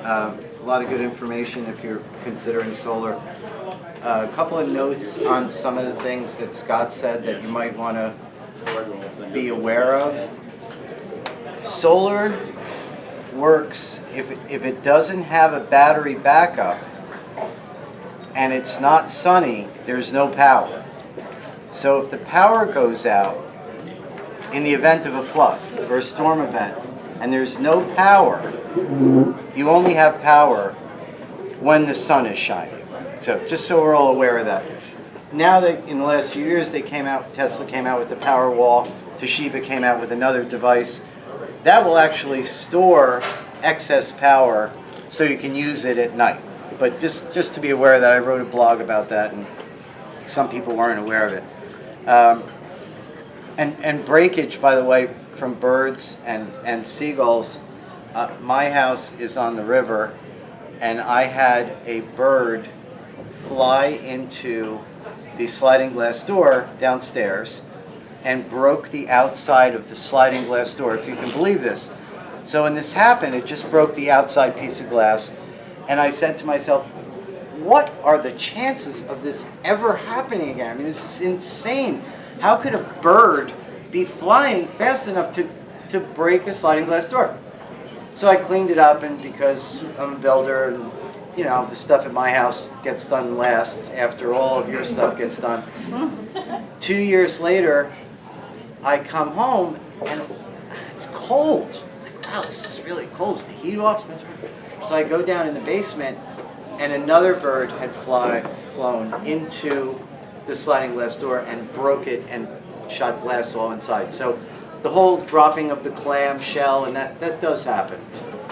A lot of good information if you're considering solar. A couple of notes on some of the things that Scott said that you might want to be aware of. Solar works if it doesn't have a battery backup and it's not sunny, there's no power. So if the power goes out in the event of a flood or a storm event and there's no power, you only have power when the sun is shining. So just so we're all aware of that. Now that in the last few years Tesla came out with the Powerwall, Toshiba came out with another device that will actually store excess power so you can use it at night. But just to be aware that I wrote a blog about that and some people weren't aware of it. And breakage, by the way, from birds and seagulls. My house is on the river, and I had a bird fly into the sliding glass door downstairs and broke the outside of the sliding glass door, if you can believe this. So when this happened, it just broke the outside piece of glass, and I said to myself, what are the chances of this ever happening again? I mean, this is insane. How could a bird be flying fast enough to break a sliding glass door? So I cleaned it up, and because I'm a builder and you know, the stuff at my house gets done last after all of your stuff gets done. 2 years later, I come home and it's cold. I'm like, wow, this is really cold. Is the heat off? So I go down in the basement, and another bird had flown into the sliding glass door and broke it and shot glass all inside. So the whole dropping of the clam shell, and that does happen.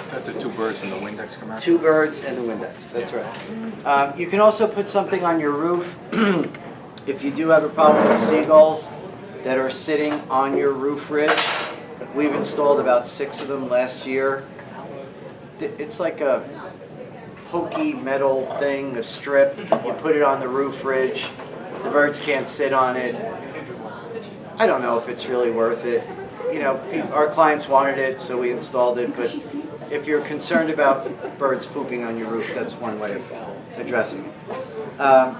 Is that the two birds and the Windex come out? Two birds and the Windex, that's right. You can also put something on your roof if you do have a problem with seagulls that are sitting on your roof ridge. We've installed about 6 of them last year. It's like a pokey metal thing, a strip. You put it on the roof ridge. The birds can't sit on it. I don't know if it's really worth it. You know, our clients wanted it, so we installed it, but if you're concerned about birds pooping on your roof, that's one way of addressing it. All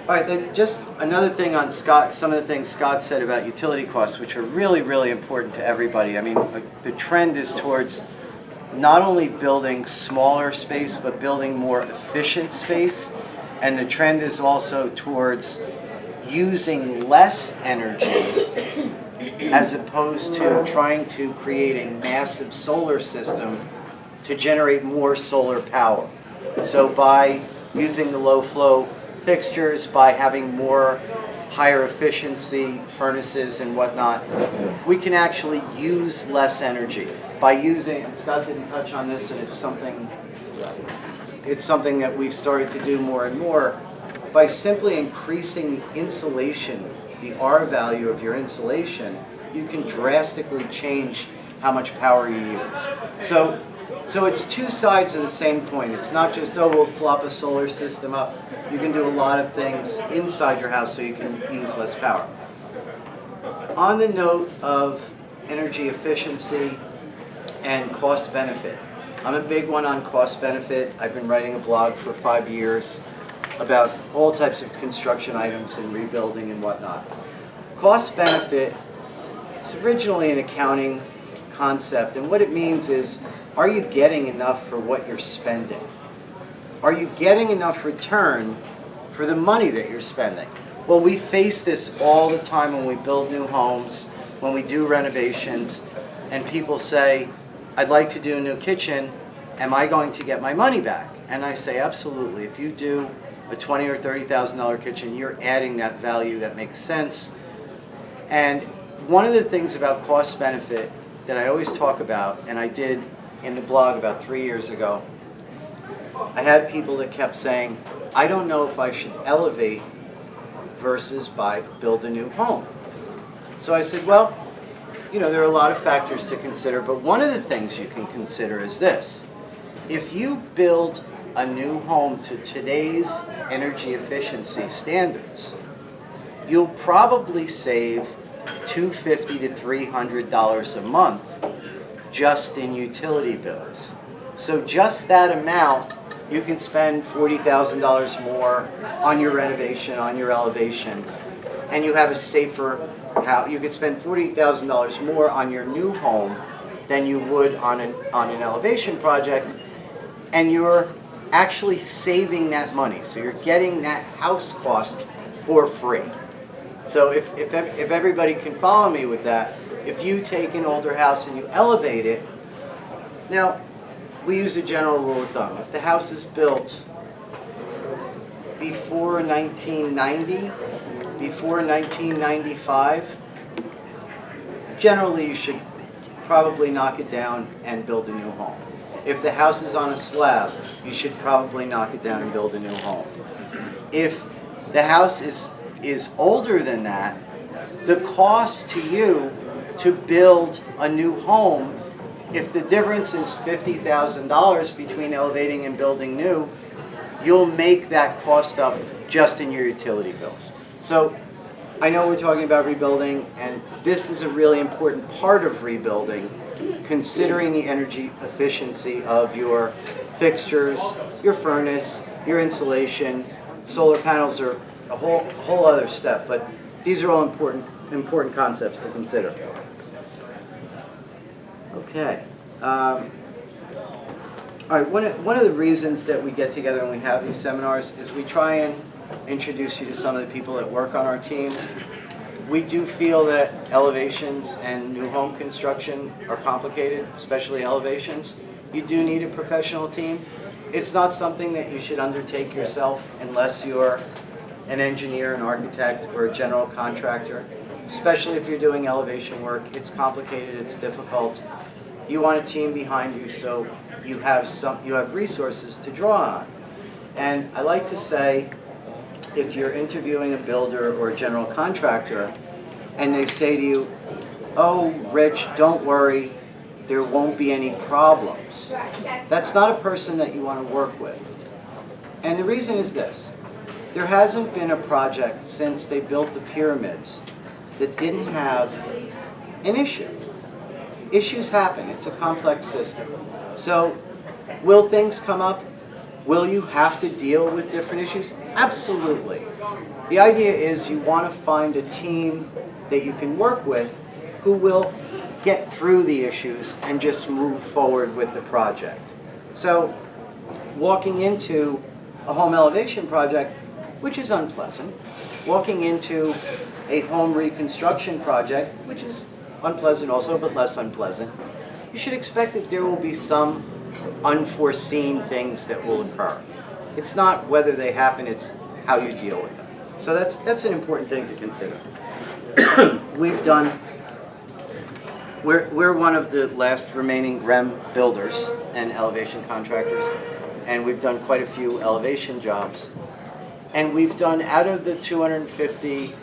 right, then just another thing on Scott, some of the things Scott said about utility costs, which are really, really important to everybody. I mean, the trend is towards not only building smaller space, but building more efficient space. And the trend is also towards using less energy as opposed to trying to create a massive solar system to generate more solar power. So by using the low flow fixtures, by having more higher efficiency furnaces and whatnot, we can actually use less energy. By using, and Scott didn't touch on this, and it's something that we've started to do more and more, by simply increasing the insulation, the R value of your insulation, you can drastically change how much power you use. So it's two sides of the same coin. It's not just, oh, we'll flop a solar system up. You can do a lot of things inside your house so you can use less power. On the note of energy efficiency and cost benefit, I'm a big one on cost benefit. I've been writing a blog for 5 years about all types of construction items and rebuilding and whatnot. Cost benefit is originally an accounting concept, and what it means is, are you getting enough for what you're spending? Are you getting enough return for the money that you're spending? Well, we face this all the time when we build new homes, when we do renovations, and people say, I'd like to do a new kitchen, am I going to get my money back? And I say, absolutely. If you do a $20,000 or $30,000 kitchen, you're adding that value that makes sense. And one of the things about cost benefit that I always talk about, and I did in the blog about 3 years ago, I had people that kept saying, I don't know if I should elevate versus build a new home. So I said, well, you know, there are a lot of factors to consider, but one of the things you can consider is this. If you build a new home to today's energy efficiency standards, you'll probably save $250 to $300 a month just in utility bills. So just that amount, you can spend $40,000 more on your renovation, on your elevation, and you have a safer house. You could spend $40,000 more on your new home than you would on an elevation project, and you're actually saving that money. So you're getting that house cost for free. So if everybody can follow me with that, if you take an older house and you elevate it, now we use a general rule of thumb. If the house is built before 1990, before 1995, generally you should probably knock it down and build a new home. If the house is on a slab, you should probably knock it down and build a new home. If the house is older than that, the cost to you to build a new home, if the difference is $50,000 between elevating and building new, you'll make that cost up just in your utility bills. So I know we're talking about rebuilding, and this is a really important part of rebuilding, considering the energy efficiency of your fixtures, your furnace, your insulation. Solar panels are a whole other step, but these are all important concepts to consider. Okay. All right. One of the reasons that we get together and we have these seminars is we try and introduce you to some of the people that work on our team. We do feel that elevations and new home construction are complicated, especially elevations. You do need a professional team. It's not something that you should undertake yourself unless you're an engineer, an architect, or a general contractor. Especially if you're doing elevation work, it's complicated, it's difficult. You want a team behind you so you have resources to draw on. And I like to say, if you're interviewing a builder or a general contractor and they say to you, "Oh, Rich, don't worry, there won't be any problems," that's not a person that you want to work with. And the reason is this: there hasn't been a project since they built the pyramids that didn't have an issue. Issues happen. It's a complex system. So will things come up? Will you have to deal with different issues? Absolutely. The idea is you want to find a team that you can work with who will get through the issues and just move forward with the project. So walking into a home elevation project, which is unpleasant, walking into a home reconstruction project, which is unpleasant also, but less unpleasant, you should expect that there will be some unforeseen things that will occur. It's not whether they happen, it's how you deal with them. So that's an important thing to consider. We're one of the last remaining REM builders and elevation contractors, and we've done quite a few elevation jobs. And we've done, out of the 250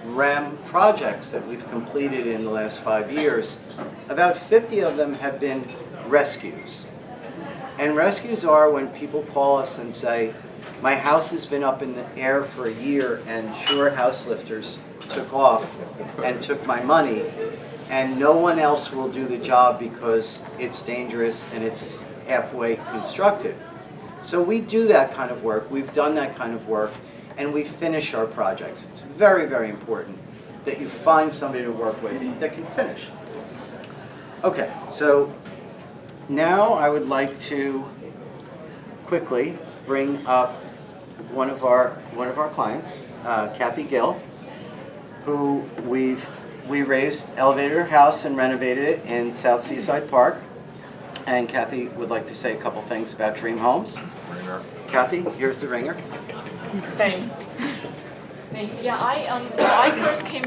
REM projects that we've completed in the last 5 years, about 50 of them have been rescues. And rescues are when people call us and say, "My house has been up in the air for a year and Shure house lifters took off and took my money, and no one else will do the job because it's dangerous and it's halfway constructed." So we do that kind of work. We've done that kind of work, and we finish our projects. It's very, very important that you find somebody to work with that can finish. Okay, so now I would like to quickly bring up one of our clients, Kathy Gill, who we elevated her house and renovated it in South Seaside Park. And Kathy would like to say a couple things about Dream Homes. Ringer. Kathy, here's the ringer. Thanks. Yeah, I first came